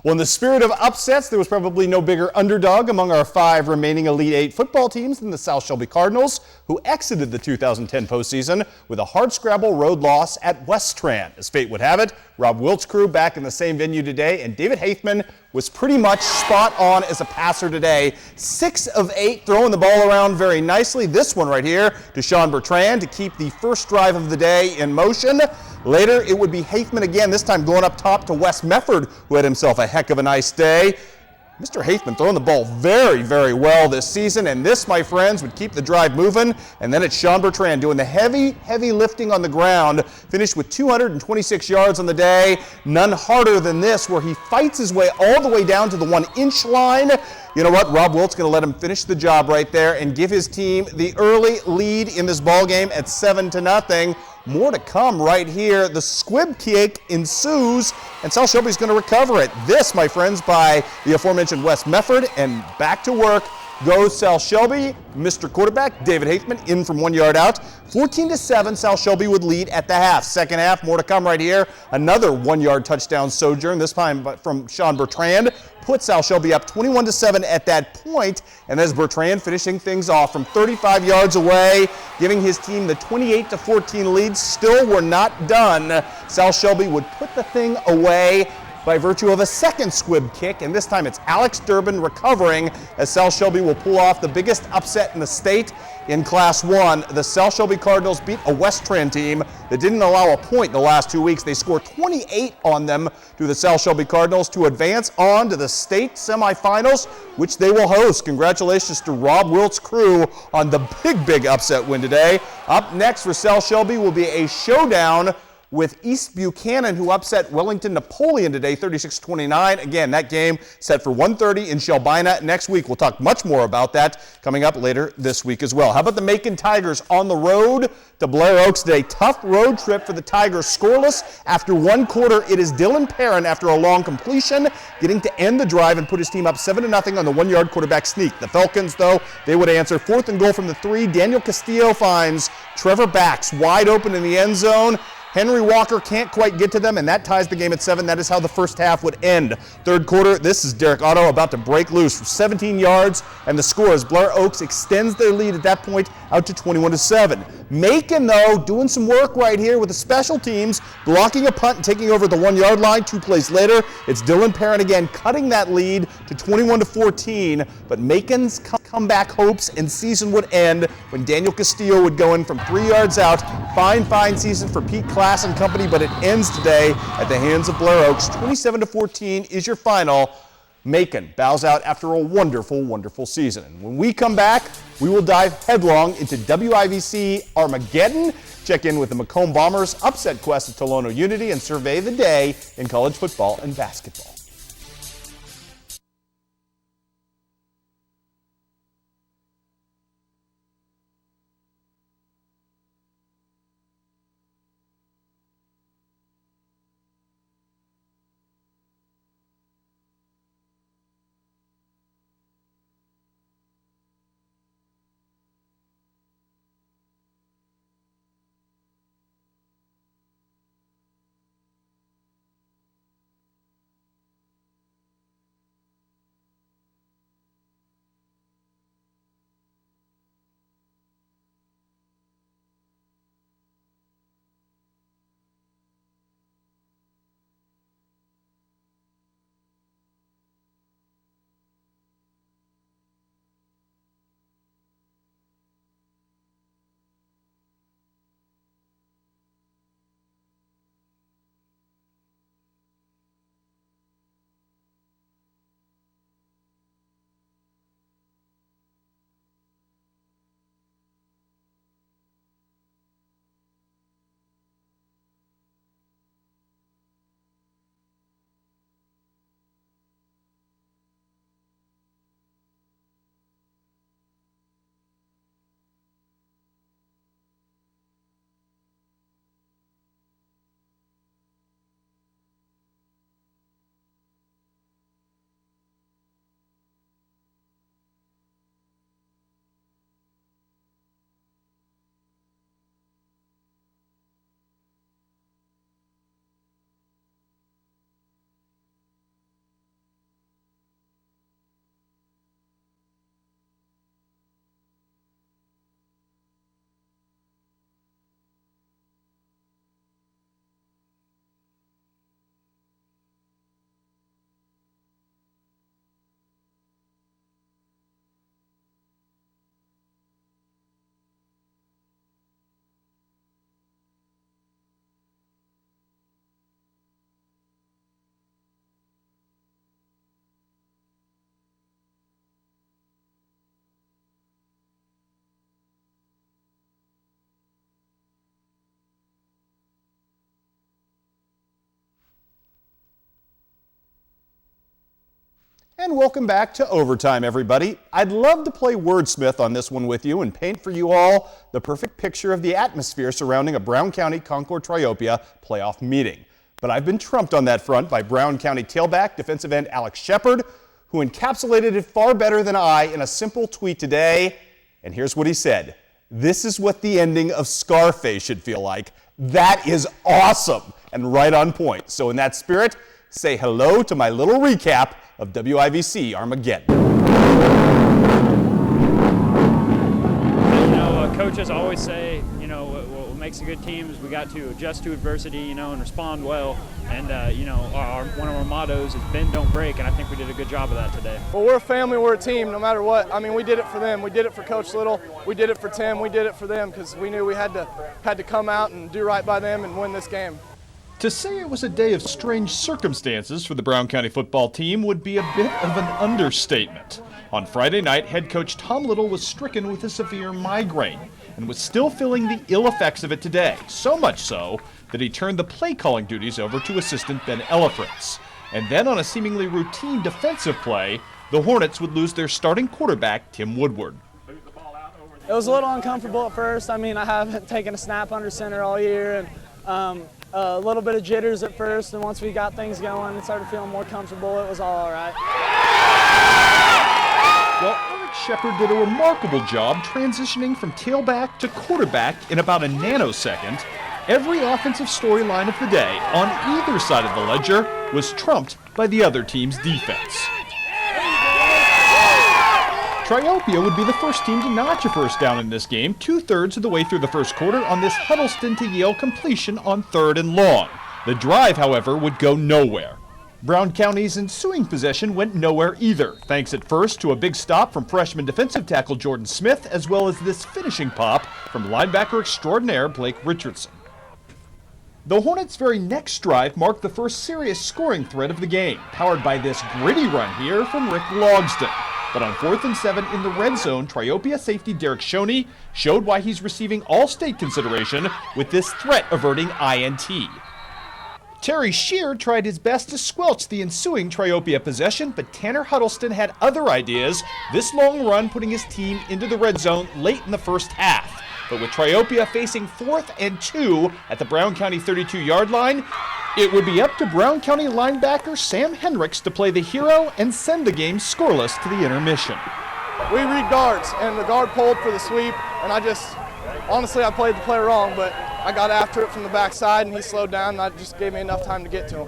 Well, in the spirit of upsets, there was probably no bigger underdog among our 5 remaining Elite 8 football teams than the South Shelby Cardinals, who exited the 2010 postseason with a hardscrabble road loss at Westran. As fate would have it, Rob Wilt's crew back in the same venue today, and David Haithman was pretty much spot on as a passer today. 6 of 8, throwing the ball around very nicely. This one right here to Sean Bertrand to keep the first drive of the day in motion. Later, it would be Haithman again, this time going up top to Wes Mefford, who had himself a heck of a nice day. Mr. Haithman throwing the ball very, very well this season, and this, my friends, would keep the drive moving. And then it's Sean Bertrand doing the heavy lifting on the ground, finished with 226 yards on the day. None harder than this, where he fights his way all the way down to the 1-inch line. You know what? Rob Wilt's going to let him finish the job right there and give his team the early lead in this ball game at 7-0. More to come right here. The squib kick ensues, and South Shelby's going to recover it. This, my friends, by the aforementioned Wes Mefford, and back to work goes South Shelby. Mr. Quarterback, David Haithman, in from 1 yard out. 14-7, South Shelby would lead at the half. Second half, more to come right here. Another 1-yard touchdown sojourn, this time from Sean Bertrand. Put South Shelby up 21-7 at that point, and as Bertrand finishing things off from 35 yards away, giving his team the 28-14 lead. Still, we're not done. South Shelby would put the thing away by virtue of a second squib kick, and this time it's Alex Durbin recovering as South Shelby will pull off the biggest upset in the state in Class 1. The South Shelby Cardinals beat a Westran team that didn't allow a point the last 2 weeks. They scored 28 on them to the South Shelby Cardinals to advance on to the state semifinals, which they will host. Congratulations to Rob Wilt's crew on the big upset win today. Up next for South Shelby will be a showdown with East Buchanan, who upset Wellington Napoleon today, 36-29. Again, that game set for 1:30 in Shelbina next week. We'll talk much more about that coming up later this week as well. How about the Macon Tigers on the road to Blair Oaks today? Tough road trip for the Tigers, scoreless. After 1 quarter, it is Dylan Perrin, after a long completion, getting to end the drive and put his team up 7-0 on the 1-yard quarterback sneak. The Falcons, though, they would answer. 4th and goal from the 3. Daniel Castillo finds Trevor Bax wide open in the end zone. Henry Walker can't quite get to them, and that ties the game at 7. That is how the first half would end. Third quarter, this is Derek Otto about to break loose for 17 yards, and the score is Blair Oaks extends their lead at that point out to 21-7. Macon, though, doing some work right here with the special teams, blocking a punt and taking over the 1-yard line. 2 plays later, it's Dylan Perrin again cutting that lead to 21-14, but Macon's comeback hopes and season would end when Daniel Castillo would go in from 3 yards out. Fine season for Pete Class and company, but it ends today at the hands of Blair Oaks. 27-14 is your final. Macon bows out after a wonderful season. And when we come back, we will dive headlong into WIVC Armageddon, check in with the Macomb Bombers' upset quest at Tolono Unity, and survey the day in college football and basketball. And welcome back to Overtime, everybody. I'd love to play wordsmith on this one with you and paint for you all the perfect picture of the atmosphere surrounding a Brown County Concord Triopia playoff meeting. But I've been trumped on that front by Brown County tailback defensive end Alex Shepard, who encapsulated it far better than I in a simple tweet today. And here's what he said. This is what the ending of Scarface should feel like. That is awesome and right on point. So in that spirit, say hello to my little recap of WIVC Armageddon. Coaches always say, what makes a good team is we got to adjust to adversity, and respond well. And, one of our mottos is bend, don't break, and I think we did a good job of that today. Well, we're a family, we're a team, no matter what. I mean, we did it for them. We did it for Coach Little. We did it for Tim. We did it for them because we knew we had to come out and do right by them and win this game. To say it was a day of strange circumstances for the Brown County football team would be a bit of an understatement. On Friday night, head coach Tom Little was stricken with a severe migraine and was still feeling the ill effects of it today, so much so that he turned the play-calling duties over to assistant Ben Elefritz. And then on a seemingly routine defensive play, the Hornets would lose their starting quarterback, Tim Woodward. It was a little uncomfortable at first. I mean, I haven't taken a snap under center all year, and a little bit of jitters at first, and once we got things going and started feeling more comfortable, it was all right. Well, Alex Shepard did a remarkable job transitioning from tailback to quarterback in about a nanosecond. Every offensive storyline of the day on either side of the ledger was trumped by the other team's defense. Triopia would be the first team to notch a first down in this game, 2/3 of the way through the first quarter on this Huddleston to Yale completion on 3rd and long. The drive, however, would go nowhere. Brown County's ensuing possession went nowhere either, thanks at first to a big stop from freshman defensive tackle Jordan Smith, as well as this finishing pop from linebacker extraordinaire Blake Richardson. The Hornets' very next drive marked the first serious scoring threat of the game, powered by this gritty run here from Rick Logston. But on 4th and 7 in the red zone, Triopia safety Derek Shoney showed why he's receiving all-state consideration with this threat-averting INT. Terry Shear tried his best to squelch the ensuing Triopia possession, but Tanner Huddleston had other ideas, this long run putting his team into the red zone late in the first half. But with Triopia facing 4th and 2 at the Brown County 32-yard line, it would be up to Brown County linebacker Sam Hendricks to play the hero and send the game scoreless to the intermission. We read guards, and the guard pulled for the sweep, and honestly, I played the play wrong, but I got after it from the backside, and he slowed down, and that just gave me enough time to get to him.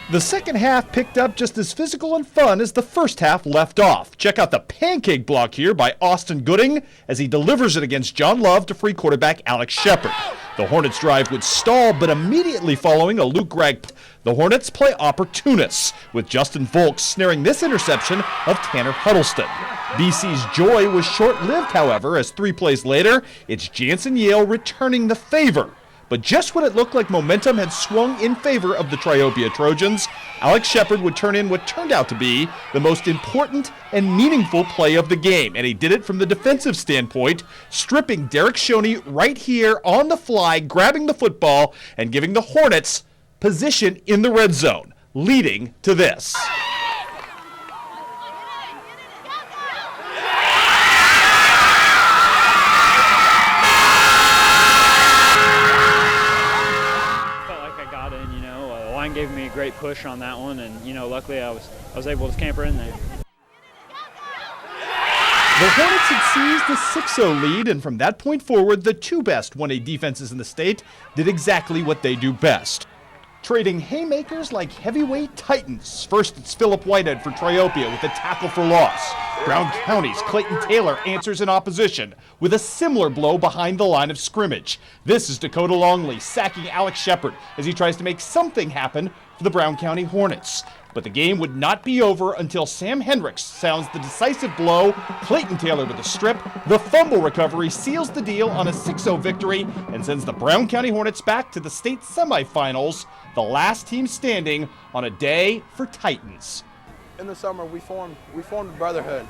The second half picked up just as physical and fun as the first half left off. Check out the pancake block here by Austin Gooding as he delivers it against John Love to free quarterback Alex Shepard. The Hornets drive would stall, but immediately following a Luke Gregg, the Hornets play opportunists, with Justin Volk snaring this interception of Tanner Huddleston. BC's joy was short-lived, however, as 3 plays later, it's Jansen Yale returning the favor. But just when it looked like momentum had swung in favor of the Triopia Trojans, Alex Shepard would turn in what turned out to be the most important and meaningful play of the game, and he did it from the defensive standpoint, stripping Derek Shoney right here on the fly, grabbing the football, and giving the Hornets position in the red zone, leading to this. Gave me a great push on that one, and luckily I was able to scamper in there. The Hornets had seized the 6-0 lead, and from that point forward, the 2 best 1A defenses in the state did exactly what they do best. Trading haymakers like heavyweight titans. First, it's Philip Whitehead for Triopia with a tackle for loss. Brown County's Clayton Taylor answers in opposition with a similar blow behind the line of scrimmage. This is Dakota Longley sacking Alex Shepard as he tries to make something happen for the Brown County Hornets. But the game would not be over until Sam Hendricks sounds the decisive blow, Clayton Taylor with a strip, the fumble recovery seals the deal on a 6-0 victory and sends the Brown County Hornets back to the state semifinals, the last team standing on a day for Titans. In the summer, we formed a brotherhood.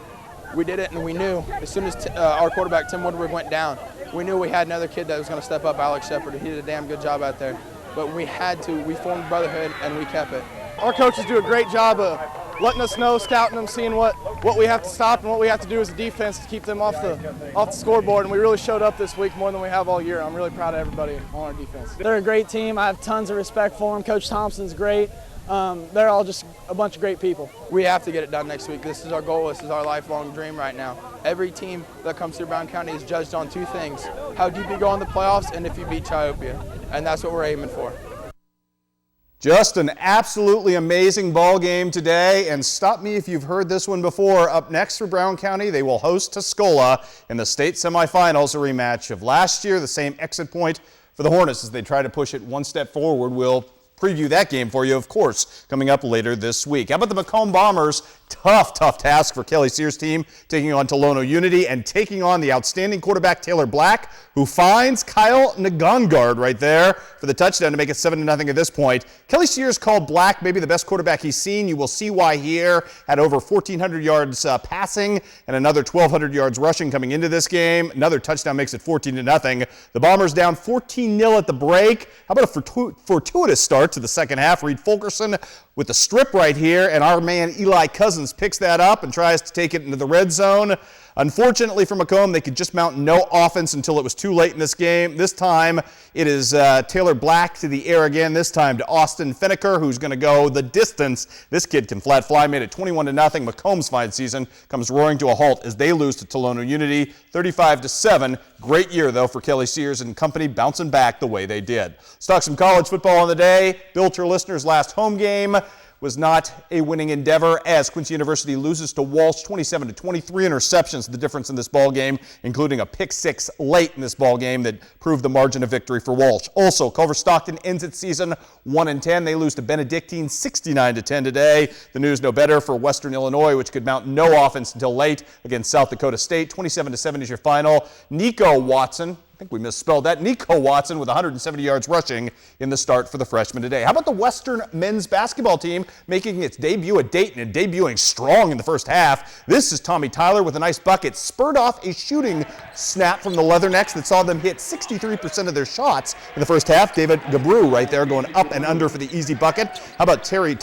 We did it, and we knew as soon as our quarterback, Tim Woodward, went down, we knew we had another kid that was going to step up, Alex Shepard. He did a damn good job out there. But we formed a brotherhood, and we kept it. Our coaches do a great job of letting us know, scouting them, seeing what we have to stop and what we have to do as a defense to keep them off the scoreboard. And we really showed up this week more than we have all year. I'm really proud of everybody on our defense. They're a great team. I have tons of respect for them. Coach Thompson's great. They're all just a bunch of great people. We have to get it done next week. This is our goal. This is our lifelong dream right now. Every team that comes through Brown County is judged on two things: how deep you go in the playoffs and if you beat Chiopia. And that's what we're aiming for. Just an absolutely amazing ball game today, and stop me if you've heard this one before. Up next for Brown County, they will host Tuscola in the state semifinals, a rematch of last year, the same exit point for the Hornets as they try to push it one step forward. We'll preview that game for you, of course, coming up later this week. How about the Macomb Bombers? Tough task for Kelly Sears' team, taking on Tolono Unity and taking on the outstanding quarterback Taylor Black, who finds Kyle Nagongard right there for the touchdown to make it 7-0 at this point. Kelly Sears called Black maybe the best quarterback he's seen. You will see why here. Had over 1,400 yards passing and another 1,200 yards rushing coming into this game. Another touchdown makes it 14-0. The Bombers down 14-0 at the break. How about a fortuitous start to the second half? Reed Fulkerson with the strip right here, and our man Eli Cousins picks that up and tries to take it into the red zone. Unfortunately for Macomb, they could just mount no offense until it was too late in this game. This time, it is Taylor Black to the air again, this time to Austin Finneker, who's going to go the distance. This kid can flat fly, made it 21-0. Macomb's fine season comes roaring to a halt as they lose to Tolono Unity, 35-7. Great year, though, for Kelly Sears and company, bouncing back the way they did. Let's talk some college football on the day. Bill Listener's last home game was not a winning endeavor as Quincy University loses to Walsh 27-23. Interceptions, the difference in this ball game, including a pick six late in this ball game that proved the margin of victory for Walsh. Also, Culver Stockton ends its season 1-10. They lose to Benedictine 69-10 today. The news no better for Western Illinois, which could mount no offense until late against South Dakota State. 27-7 is your final. Nico Watson, I think we misspelled that. Nico Watson with 170 yards rushing in the start for the freshman today. How about the Western men's basketball team making its debut at Dayton and debuting strong in the first half? This is Tommy Tyler with a nice bucket. Spurred off a shooting snap from the Leathernecks that saw them hit 63% of their shots in the first half. David Gabrew right there going up and under for the easy bucket. How about Tommy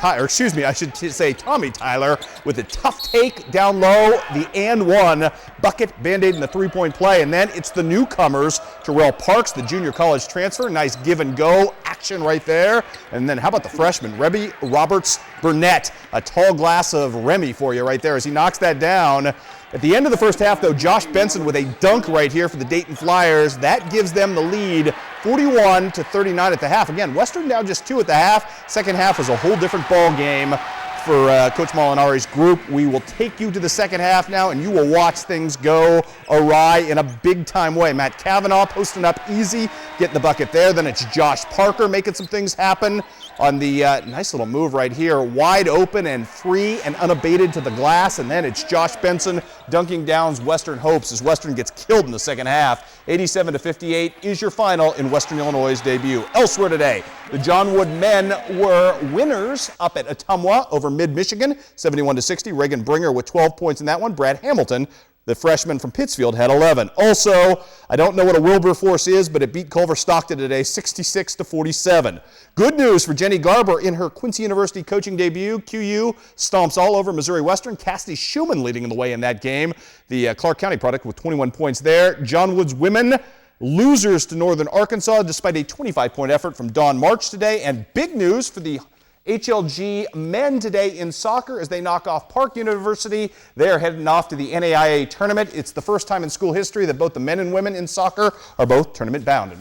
Tyler with a tough take down low, the and one bucket, Band-Aid in the three-point play. And then it's the newcomers, Terrell Parks, the junior college transfer. Nice give and go action right there. And then how about the freshman, Rebby Roberts Burnett? A tall glass of Remy for you right there as he knocks that down. At the end of the first half, though, Josh Benson with a dunk right here for the Dayton Flyers. That gives them the lead, 41-39 at the half. Again, Western down just 2 at the half. Second half was a whole different ball game for Coach Molinari's group. We will take you to the second half now, and you will watch things go awry in a big-time way. Matt Cavanaugh posting up easy, getting the bucket there. Then it's Josh Parker making some things happen on the nice little move right here. Wide open and free and unabated to the glass. And then it's Josh Benson dunking down Western hopes as Western gets killed in the second half. 87-58 is your final in Western Illinois' debut. Elsewhere today, the John Wood men were winners up at Ottumwa over Mid-Michigan, 71-60. Reagan Bringer with 12 points in that one. Brad Hamilton, the freshman from Pittsfield, had 11. Also, I don't know what a Wilberforce is, but it beat Culver Stockton today, 66-47. Good news for Jenny Garber in her Quincy University coaching debut. QU stomps all over Missouri Western. Cassidy Schumann leading the way in that game. The Clark County product with 21 points there. John Wood's women losers to Northern Arkansas despite a 25-point effort from Dawn March today. And big news for the HLG men today in soccer as they knock off Park University. They're heading off to the NAIA tournament. It's the first time in school history that both the men and women in soccer are both tournament bound.